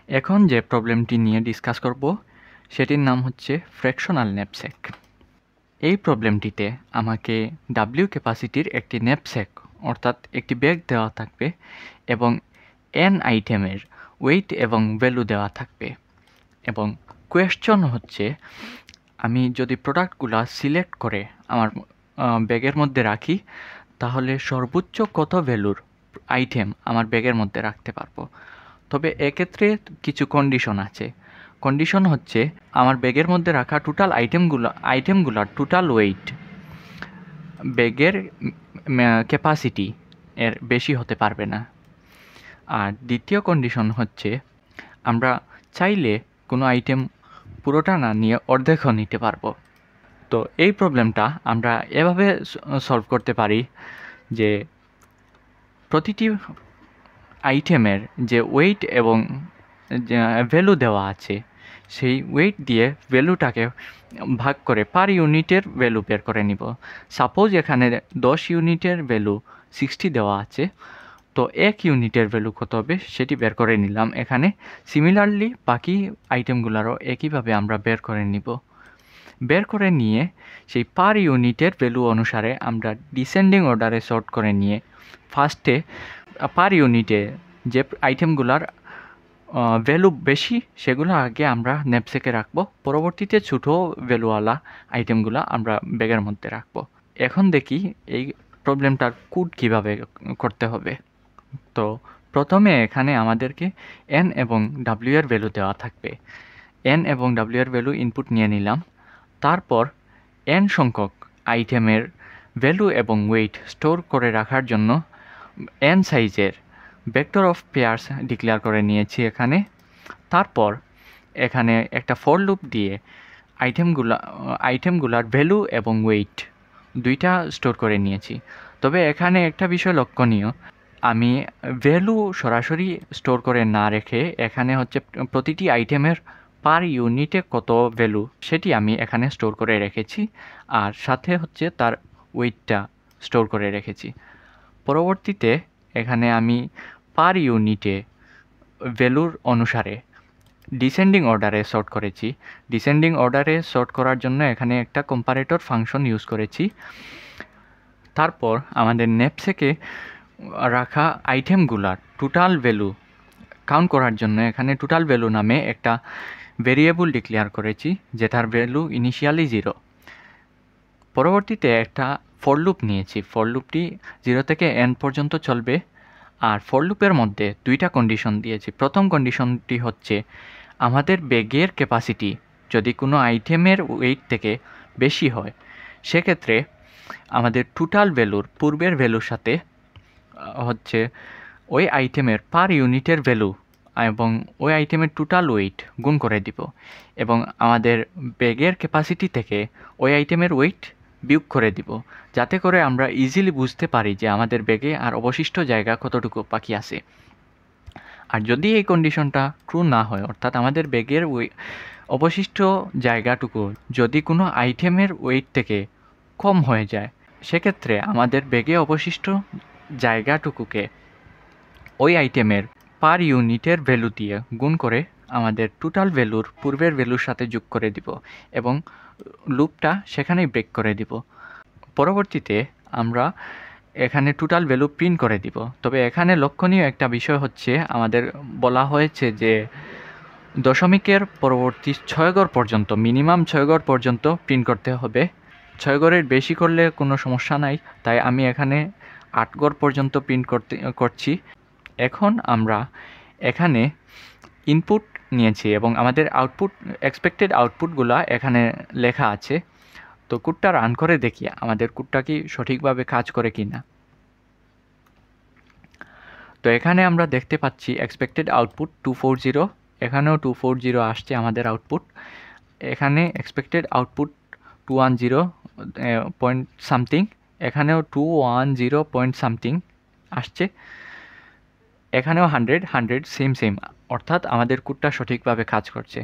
এখন যে প্রবলেমটি নিয়ে ডিসকাস করব সেটির নাম হচ্ছে ফ্র্যাকশনাল ন্যাপস্যাক। এই প্রবলেমটিতে আমাকে ডাব্লিউ ক্যাপাসিটির একটি ন্যাপস্যাক অর্থাৎ একটি ব্যাগ দেওয়া থাকবে এবং এন আইটেমের ওয়েট এবং ভ্যালু দেওয়া থাকবে এবং কোয়েশ্চন হচ্ছে আমি যদি প্রোডাক্টগুলো সিলেক্ট করে আমার ব্যাগের মধ্যে রাখি তাহলে সর্বোচ্চ কত ভ্যালুর আইটেম আমার ব্যাগের মধ্যে রাখতে পারবো। তবে এক্ষেত্রে কিছু কন্ডিশন আছে। কন্ডিশন হচ্ছে আমার ব্যাগের মধ্যে রাখা টোটাল আইটেমগুলোর টোটাল ওয়েট ব্যাগের ক্যাপাসিটি এর বেশি হতে পারবে না। আর দ্বিতীয় কন্ডিশন হচ্ছে আমরা চাইলে কোনো আইটেম পুরোটা না নিয়ে অর্ধেকও নিতে পারবো। তো এই প্রবলেমটা আমরা এভাবে সলভ করতে পারি যে প্রতিটি আইটেমের যে ওয়েট এবং ভ্যালু দেওয়া আছে সেই ওয়েট দিয়ে ভ্যালুটাকে ভাগ করে পার ইউনিটের ভ্যালু বের করে নিব। সাপোজ এখানে 10 ইউনিটের ভ্যালু 60 দেওয়া আছে, তো 1 ইউনিটের ভ্যালু কত হবে সেটি বের করে নিলাম এখানে। সিমিলারলি বাকি আইটেমগুলোরও একইভাবে আমরা বের করে নিব। বের করে নিয়ে সেই পার ইউনিটের ভ্যালু অনুসারে আমরা ডিসেন্ডিং অর্ডারে সর্ট করে নিয়ে ফার্স্টে পার ইউনিটে যে আইটেমগুলোর ভ্যালু বেশি সেগুলো আগে আমরা ন্যাপস্যাকে রাখবো, পরবর্তীতে ছোটো ভ্যালুওয়ালা আইটেমগুলো আমরা ব্যাগের মধ্যে রাখবো। এখন দেখি এই প্রবলেমটার কোড কীভাবে করতে হবে। তো প্রথমে এখানে আমাদেরকে এন এবং ডাব্লিউ এর ভ্যালু দেওয়া থাকবে। এন এবং ডাব্লিউ এর ভ্যালু ইনপুট নিয়ে নিলাম। তারপর এন সংখ্যক আইটেমের ভ্যালু এবং ওয়েট স্টোর করে রাখার জন্য এন সাইজের ভেক্টর অফ পেয়ার্স ডিক্লেয়ার করে নিয়েছি এখানে। তারপর এখানে একটা ফর লুপ দিয়ে আইটেমগুলার ভ্যালু এবং ওয়েট দুইটা স্টোর করে নিয়েছি। তবে এখানে একটা বিষয় লক্ষণীয়, আমি ভ্যালু সরাসরি স্টোর করে না রেখে এখানে হচ্ছে প্রতিটি আইটেমের পার ইউনিটে কত ভ্যালু সেটি আমি এখানে স্টোর করে রেখেছি, আর সাথে হচ্ছে তার ওয়েটটা স্টোর করে রেখেছি। পরবর্তীতে এখানে আমি পার ইউনিটে ভ্যালুর অনুসারে ডিসেন্ডিং অর্ডারে সর্ট করেছি। ডিসেন্ডিং অর্ডারে সর্ট করার জন্য এখানে একটা কম্পারেটর ফাংশন ইউজ করেছি। তারপর আমাদের ন্যাপস্যাকে রাখা আইটেমগুলার টোটাল ভ্যালু কাউন্ট করার জন্য এখানে টোটাল ভ্যালু নামে একটা ভেরিয়েবল ডিক্লেয়ার করেছি যেটার ভ্যালু ইনিশিয়ালি 0। পরবর্তীতে একটা ফর লুপ নিয়েছি। ফর লুপটি 0 থেকে n পর্যন্ত চলবে, আর ফর লুপের মধ্যে দুইটা কন্ডিশন দিয়েছি। প্রথম কন্ডিশনটি হচ্ছে আমাদের ব্যাগের ক্যাপাসিটি যদি কোনো আইটেমের ওয়েট থেকে বেশি হয় সেক্ষেত্রে আমাদের টোটাল ভ্যালুর পূর্বের ভ্যালুর সাথে হচ্ছে ওই আইটেমের পার ইউনিটের ভ্যালু এবং ওই আইটেমের টোটাল ওয়েট গুণ করে দিব, এবং আমাদের ব্যাগের ক্যাপাসিটি থেকে ওই আইটেমের ওয়েট বিয়োগ করে দিব, যাতে করে আমরা ইজিলি বুঝতে পারি যে আমাদের ব্যাগে আর অবশিষ্ট জায়গা কতটুকু বাকি আছে। আর যদি এই কন্ডিশনটা ট্রু না হয়, অর্থাৎ আমাদের ব্যাগের অবশিষ্ট জায়গাটুকু যদি কোনো আইটেমের ওয়েট থেকে কম হয়ে যায় সেক্ষেত্রে আমাদের ব্যাগে অবশিষ্ট জায়গাটুকুকে ওই আইটেমের পার ইউনিটের ভ্যালু দিয়ে গুণ করে আমাদের টোটাল ভ্যালুর পূর্বের ভ্যালুর সাথে যোগ করে দিব এবং লুপটা সেখানেই ব্রেক করে দিব। পরবর্তীতে আমরা এখানে টোটাল ভ্যালু প্রিন্ট করে দিব। তবে এখানে লক্ষণীয় একটা বিষয় হচ্ছে আমাদের বলা হয়েছে যে দশমিকের পরবর্তী 6 ঘর পর্যন্ত, মিনিমাম 6 ঘর পর্যন্ত প্রিন্ট করতে হবে। 6 ঘরের বেশি করলে কোনো সমস্যা নাই, তাই আমি এখানে 8 ঘর পর্যন্ত প্রিন্ট করছি। এখন আমরা এখানে ইনপুট নিয়েছি এবং আমাদের আউটপুট এক্সপেক্টেড আউটপুটগুলো এখানে লেখা আছে। তো কোডটা রান করে দেখি আমাদের কোডটা কি সঠিকভাবে কাজ করে কি না। তো এখানে আমরা দেখতে পাচ্ছি এক্সপেক্টেড আউটপুট 240, এখানেও 240 আসছে আমাদের আউটপুট। এখানে এক্সপেক্টেড আউটপুট 210 পয়েন্ট সামথিং, এখানেও 210 পয়েন্ট সামথিং আসছে, এখানেও 100 সেম, অর্থাৎ আমাদের কোডটা সঠিকভাবে কাজ করছে।